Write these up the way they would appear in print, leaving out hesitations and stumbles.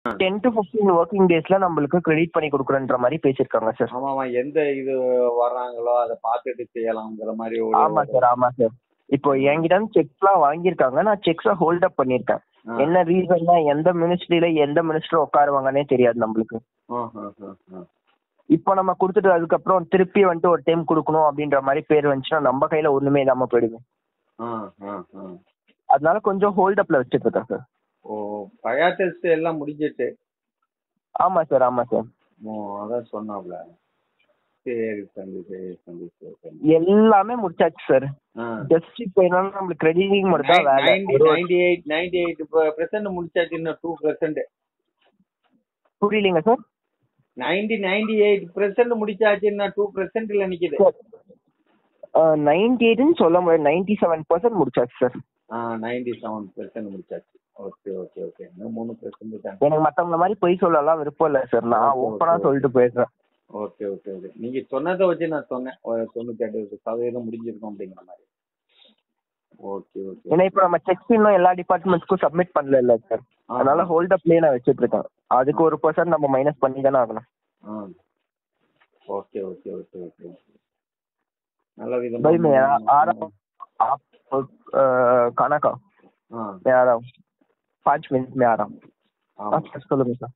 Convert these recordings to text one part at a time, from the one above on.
10 to 15 working டேஸ்ல நம்மளுக்கு credit பண்ணி கொடுக்குறன்ற மாதிரி பேசியிருக்காங்க சார். ஆமாமா, எந்த இது வர்றாங்களோ அதை பார்த்துட்டு செய்யலாம்ங்கிற மாதிரி ஆமா சார், ஆமா சார். இப்போ என்கிட்ட செக்ஸ்லாம் வாங்கியிருக்காங்க, நான் செக்ஸை ஹோல்ட் அப் பண்ணியிருக்கேன். என்ன ரீசன்னா எந்த மினிஸ்ட்ரியில எந்த மினிஸ்டர் உட்காருவாங்கன்னே தெரியாது நம்மளுக்கு. இப்போ நம்ம கொடுத்துட்டு அதுக்கப்புறம் திருப்பி வந்துட்டு ஒரு டைம் கொடுக்கணும் அப்படின்ற மாதிரி பேர் வந்துச்சுன்னா நம்ம கையில ஒண்ணுமே இல்லாம போயிடுது. அதனால கொஞ்சம் ஹோல்ட் அப்ல வச்சுட்டு இருக்கேன் சார். ஓ, பயா டெஸ்ட் எல்லாம் முடிஞ்சிட்டு? ஆமா சார், ஆமா சார். ஓ, அதான் சொன்னாப்ல. சரி தம்பி, சரி தம்பி, சரி தம்பி. எல்லாமே முடிச்சாச்சு சார். ஜஸ்ட் இப்போ என்னன்னா நம்மளுக்கு கிரெடிட்டிங் மட்டும் தான் வேலை. 98% முடிச்சாச்சு, இன்னும் 2%. புரியலங்க சார். 98% முடிச்சாச்சு, இன்னும் 2%ல நிக்குது. 98ன்னு சொல்ல முடியாது, 97% முடிச்சாச்சு சார். 97% முடிச்சாச்சு. Okay okay okay. இன்னும் 3% தான். எனக்கு மத்தவங்க மாதிரி பொய் சொல்லலாம் விருப்பம் இல்லை சார், நான் ஓப்பனா சொல்லிட்டு போயிடுறேன். Okay okay okay. நீங்க சொன்னதை வச்சு நான் சொன்னேன் 98% முடிஞ்சிருக்கும் அப்படிங்கிற மாதிரி. Okay okay. ஏன்னா இப்போ நம்ம செக்ஸ் இன்னும் எல்லா டிபார்ட்மெண்ட்ஸ்க்கும் சப்மிட் பண்ணல இல்ல சார், அதனால ஹோல்ட் அப்லயே நான் வச்சுட்டு இருக்கேன். அதுக்கு 1% நம்ம மைனஸ் பண்ணி தானே ஆகணும். ओके ओके ओके ओके நல்ல விதமா भाई मैं आ रहा हूँ आप खाना खाओ. मैं आ रहा हूँ 5 मिनट में आ रहा हूँ. अच्छा சொல்லுங்க சார்.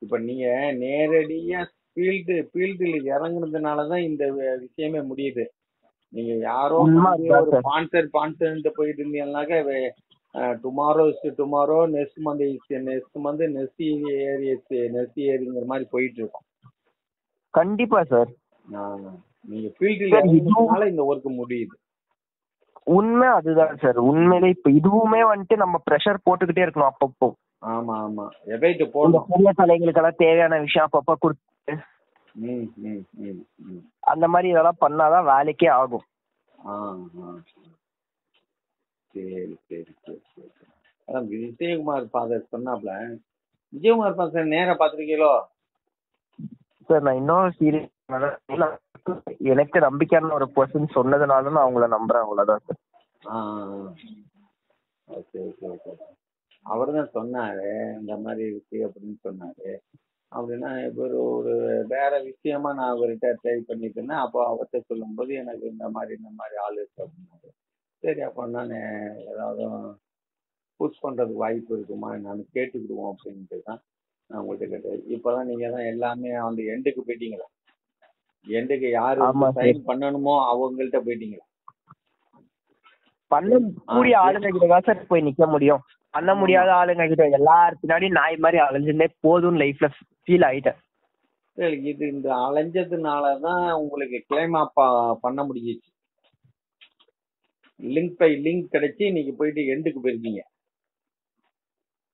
இப்போ நீங்க நேரடியா ஃபீல்டுல இறங்குனதுனால தான் இந்த விஷயமே முடியுது. நீங்க யாரோ ஒரு ஸ்பான்சர் போயிட்டு இருந்தீங்கன்னாக்க டுமாரோ நெக்ஸ்ட் மந்த் நெக்ஸ்ட் இயர்ங்கிற மாதிரி போயிட்டு இருக்கும். கண்டிப்பா சார். நீங்க ஃபீல்டுல இறங்குனதுனால இந்த ஒர்க் முடியுது. உண்மை அதுதான் சார். உண்மையிலே இப்ப இதுவுமே வந்துட்டு நம்ம ப்ரெஷர் போட்டுக்கிட்டே இருக்கணும் அப்பப்போ. ஆமா ஆமா, எபைட் போடணும். சின்ன தலைங்களுக்கெல்லாம் தேவையான விஷயம் அப்பப்போ கொடுத்து அந்த மாதிரி இதெல்லாம் பண்ணாதான் வேலைக்கே ஆகும். சரி சரி சரி சரி. அதான் விஜயகுமார் ஃபாதர் சொன்னாப்ல. விஜயகுமார் ஃபாதர் நேரா பாத்திருக்கீங்களோ? சார் நான் இன்னும் சீரியஸ் எனக்கு நம்பிக்கையான ஒரு பர்சன் சொன்னதுனால நான் அவங்கள நம்புறேன், அவ்வளவுதான் சார். Okay okay okay. அவர் தான் சொன்னாரு இந்த மாதிரி இருக்கு அப்படின்னு சொன்னாரு. அப்படின்னா இப்போ ஒரு வேற விஷயமா நான் அவர்கிட்ட ட்ரை பண்ணிட்டு இருந்தேன். அப்போ அவர்கிட்ட சொல்லும்போது எனக்கு இந்த மாதிரி ஆள் இருக்கு அப்படின்னாரு. சரி, அப்போ நான் ஏதாவது புஷ் பண்றதுக்கு வாய்ப்பு இருக்குமா நான் கேட்டுக்கிடுவோம் அப்படின்ட்டு தான் நான் உங்கள்கிட்ட கேட்டேன். இப்போதான் நீங்க தான் எல்லாமே வந்து எண்டுக்கு போயிட்டீங்களா? எண்டுக்கு யாரு சைன் பண்ணணுமோ அவங்கள்ட்ட போயிட்டீங்களா? பண்ண கூடிய ஆளுங்க கிட்டதான் சார் போய் நிக்க முடியும். பண்ண முடியாத ஆளுங்க கிட்ட எல்லாரும் பின்னாடி நாய் மாதிரி அலைஞ்சுட்டே போதும் லைஃப்ல ஃபீல் ஆயிட்டேன். இது இந்த அலைஞ்சதுனாலதான் உங்களுக்கு கிளைம் பண்ண முடிஞ்சிச்சு. லிங்க் பை லிங்க் கிடைச்சி இன்னைக்கு போயிட்டு எண்டுக்கு போயிருக்கீங்க.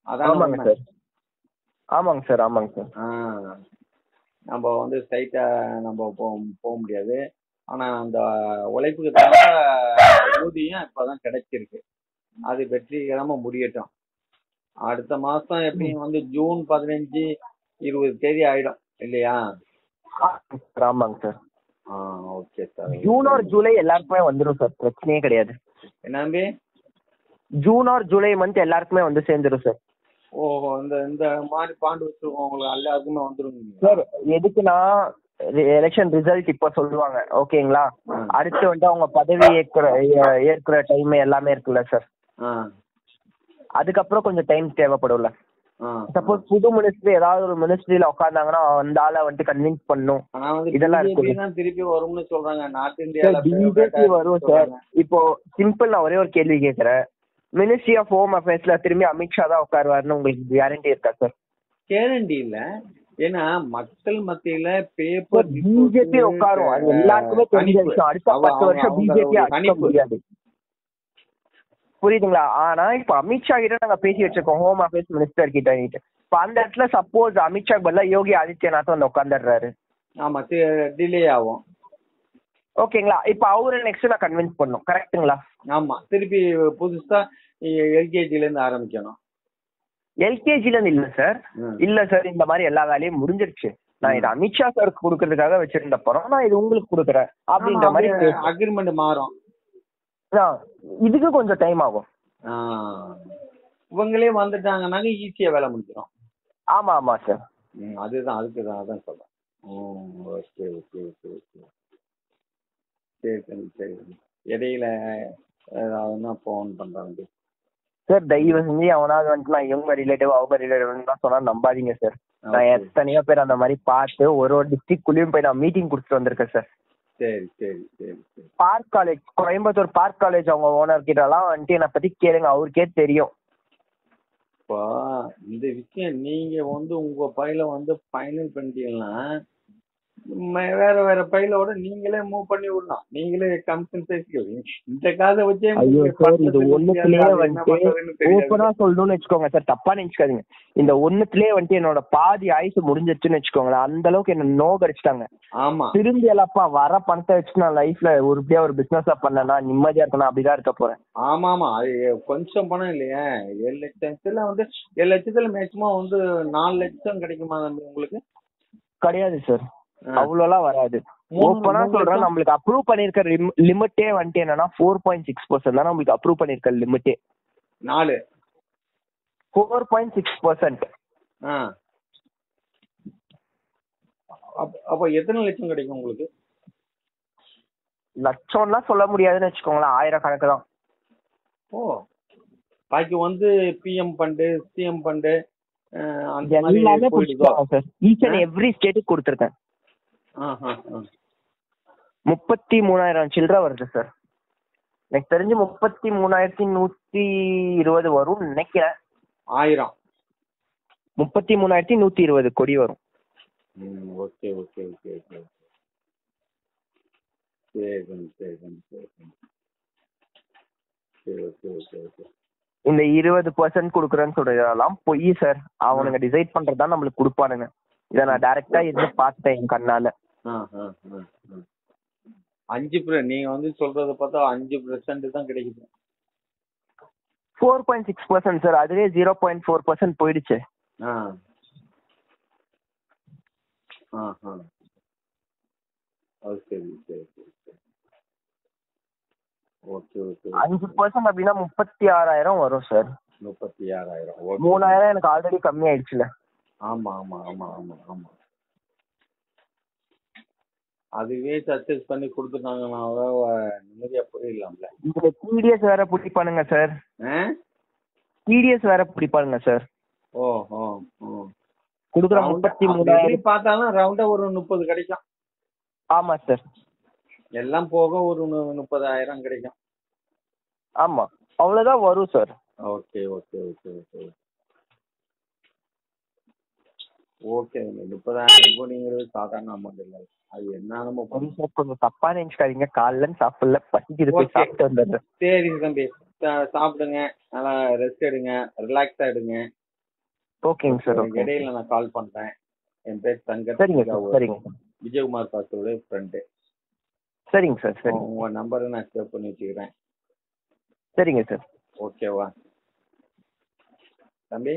அதான் சார். ஆமாங்க சார், ஆமாங்க சார். நம்ம வந்து ஸ்ட்ரைட்டா நம்ம போக முடியாது. ஆனா அந்த உழைப்புக்கு தகுந்த ஊதியம் இப்பதான் கிடைச்சிருக்கு. அது வெற்றிகரமா முடியட்டும். அடுத்த மாசம் எப்படியும் வந்து ஜூன் 15-20 தேதி ஆயிடும் இல்லையா? ஆமாங்க sir. Okay sir. June R July எல்லாருக்குமே வந்துடும் சார், பிரச்சனையே கிடையாது. என்ன ஜூன் ஆர் ஜூலை மந்த் எல்லாருக்குமே வந்து சேர்ந்துடும் சார். ஓஹோ, இந்த மாதிரி பாண்டு வச்சிருக்கோம் உங்களுக்கு எல்லாருக்குமே வந்துடும் சார். எதுக்குன்னா எலெக்ஷன் ரிசல்ட் இப்ப சொல்லுவாங்க, ஓகேங்களா? அடுத்து வந்து அவங்க பதவி ஏற்கிற டைம் எல்லாமே இருக்குல்ல சார். அதுக்கப்புறம் கொஞ்சம் டைம் தேவைப்படும்ல. சப்போஸ் புது மினிஸ்ட்ரி ஏதாவது ஒரு மினிஸ்ட்ரியில உட்கார்ந்தாங்கன்னா அந்த ஆளை வந்துட்டு கன்வின்ஸ் பண்ணும். இதெல்லாம் இருக்கு. திருப்பி வரும்னு சொல்றாங்க. நார்த் இந்தியால பிஜேபி வரும் சார். இப்போ சிம்பிள் நான் ஒரே ஒரு கேள்வி கேட்கிறேன். மினிஸ்ட்ரி ஆஃப் ஹோம் அஃபேர்ஸ்ல திரும்பி அமித்ஷா தான் உட்காருவாருன்னு உங்களுக்கு கேரண்டி இருக்கா சார்? கேரண்டி இல்ல. ஏன்னா மக்கள் மத்தியில பேப்பர் பிஜேபி உட்காரும், அது எல்லாருக்குமே தெரிஞ்ச விஷயம். அடுத்த 10 வருஷம் பிஜேபி அடிக்க முடியாது, புரியுதுங்களா? ஆனா இப்ப அமித்ஷா கிட்ட நாங்க பேசி வச்சிருக்கோம், ஹோம் அஃபேர்ஸ் மினிஸ்டர் கிட்ட. இப்ப அந்த இடத்துல சப்போஸ் அமித்ஷா பதிலா யோகி ஆதித்யநாத் வந்து உட்காந்துடுறாரு. ஆமா, டிலே ஆகும். ஓகேங்களா? இப்ப அவரு நெக்ஸ்ட் நான் கன்வின்ஸ் பண்ணும், கரெக்ட்டுங்களா? ஆமா, திருப்பி புதுசா எல்கேஜில இருந்து ஆரம்பிக்கணும். எல்கேஜில இருந்து இல்ல சார், இந்த மாதிரி எல்லா வேலையும் முடிஞ்சிருச்சு. நான் இது அமித்ஷா சாருக்கு கொடுக்கறதுக்காக வச்சிருந்த படம், நான் இது உங்களுக்கு கொடுக்குறேன் அப்படின்ற மாதிரி அக்ரிமெண்ட் மாறும். இதுக்கு கொஞ்சம் டைம் ஆகும். இவங்களே வந்துட்டாங்கன்னாக்க ஈஸியா வேலை முடிஞ்சிடும். ஆமா ஆமா சார். அதுதான் அதுக்கு தான் அதான் சொல்றேன். Okay okay okay okay. சரி சரி சரி. இடையில ஏதாவதுன்னா ஃபோன் பண்றாங்க சார். தயவு செஞ்சு அவனாவது வந்துட்டு நான் இவங்க ரிலேட்டிவ் அவங்க ரிலேட்டிவ் தான் சொன்னா நம்பாதீங்க சார். நான் எத்தனையோ பேர் அந்த மாதிரி பார்த்து ஒரு டிஸ்ட்ரிக்ட்குள்ளேயும் போய் நான் மீட்டிங் கொடுத்துட்டு வந்திருக்கேன் சார். சரி சரி சரி சரி. Park college, Coimbatore park college அவங்க ஓனர் கிட்ட எல்லாம் வந்துட்டு என்னை பத்தி கேளுங்க, அவருக்கே தெரியும். இப்போ இந்த விஷயம் நீங்க உங்க பையில ஃபைனல் பண்ணிட்டீங்கன்னா வேற வேற பையிலோட நீங்களே மூவ் பண்ணி விடலாம். நீங்களே கமிஷன் பேசிக்கிறீங்க. இந்த காதை வச்சே இது ஒண்ணுலயே வந்துட்டு ஓப்பனா சொல்லணும்னு வச்சுக்கோங்க சார், தப்பா நினைச்சுக்காதீங்க. இந்த ஒண்ணுலயே வந்துட்டு என்னோட பாதி ஆயுசு முடிஞ்சிருச்சுன்னு வச்சுக்கோங்களேன். அந்த அளவுக்கு என்ன நோகடிச்சிட்டாங்க. ஆமா, திரும்பி எல்லாப்பா வர பணத்தை வச்சு நான் லைஃப்ல உருப்படியா ஒரு பிசினஸா பண்ணனா நிம்மதியா இருக்கணும், அப்படிதான் இருக்க போறேன். ஆமா ஆமா. அது கொஞ்சம் பணம் இல்லையா? 7 லட்சத்துல 7 லட்சத்துல மேக்சிமம் 4 லட்சம் கிடைக்குமா உங்களுக்கு? கிடையாது சார், அவ்வளோலாம் வராது. ஓப்பனா சொல்றேன், நம்மளுக்கு அப்ரூவ் பண்ணிருக்க லிமிட்டே வந்துட்டு என்னன்னா 4.6% தான் நம்மளுக்கு அப்ரூவ் பண்ணிருக்க லிமிட்டே. 4.6%. அப்ப எத்தனை லட்சம் கிடைக்கும் உங்களுக்கு? லட்சம்லாம் சொல்ல முடியாதுன்னு வச்சுக்கோங்களேன், 1000 கணக்கு தான். பாக்கி பிஎம் ஃபண்டு, சிஎம் ஃபண்டு எல்லாமே கொடுத்துருக்காங்க சார். ஈச் அண்ட் எவ்ரி ஸ்டேட்டுக்கு கொடுத்துருக்கேன். 33,000 சில்லற வருது சார். எனக்கு தெரிஞ்சு 33,120 வரும் நினைக்கிறேன். 1000 33,120 கொடி வரும். Okay okay okay okay. சரி சரி சரி சரி ஓகே ஓகே ஓகே. இந்த 20% கொடுக்குறேன்னு சொல்றதெல்லாம் பொய் சார். அவனுங்க டிசைட் பண்றதுதான் நம்மளுக்கு கொடுப்பானுங்க. இதை நான் டைரக்டா இருந்து பார்த்தேன் என் கண்ணால. 5% நீங்க சொல்றத பார்த்தா 5% தான் கிடைக்குது. 4.6% சார், அதுவே 0.4% போயிடுச்சு. சரி சரி சரி. Okay okay. 5% அப்படின்னா 36,000 வரும் சார். 36,000. 3,000 எனக்கு ஆல்ரெடி கம்மி ஆயிடுச்சுல. ஆமா ஆமா ஆமா ஆமா ஆமா. அதுவே சர்ச்சஸ் பண்ணி கொடுத்துட்டாங்கன்னா நிம்மதியா போயிடலாம்ல. இதுல டிடிஎஸ் வேற பிடிப்பானுங்க சார். டிடிஎஸ் வேற பிடிப்பானுங்க சார். கொடுக்குற 33,000 பார்த்தாலும் ரவுண்டா ஒரு 30 கிடைக்கும். ஆமா சார், எல்லாம் போக ஒரு 30,000 கிடைக்கும். ஆமா, அவ்வளவுதான் வரும் sir. Okay okay okay okay okay. 30,000 கோடிங்கிறது சாதாரண அமௌண்ட் இல்லை. அது என்ன நம்ம கொஞ்சம் தப்பா நினைச்சுக்காதீங்க. காலைல சாப்பிடல, பசிக்குது, போய் சாப்பிட்டு வந்துடுறேன். சரி தம்பி, சாப்பிடுங்க, நல்லா ரெஸ்ட் எடுங்க, ரிலாக்ஸா எடுங்க. ஓகேங்க சார். இடையில நான் கால் பண்றேன். என் பேர் சங்கர். சரிங்க சார். சரிங்க. விஜயகுமார் பாஸ்டரோட ஃப்ரெண்டு. சரிங்க சார். சரி, உங்க நம்பரை நான் சேவ் பண்ணி வச்சுக்கிறேன். சரிங்க சார். ஓகேவா தம்பி?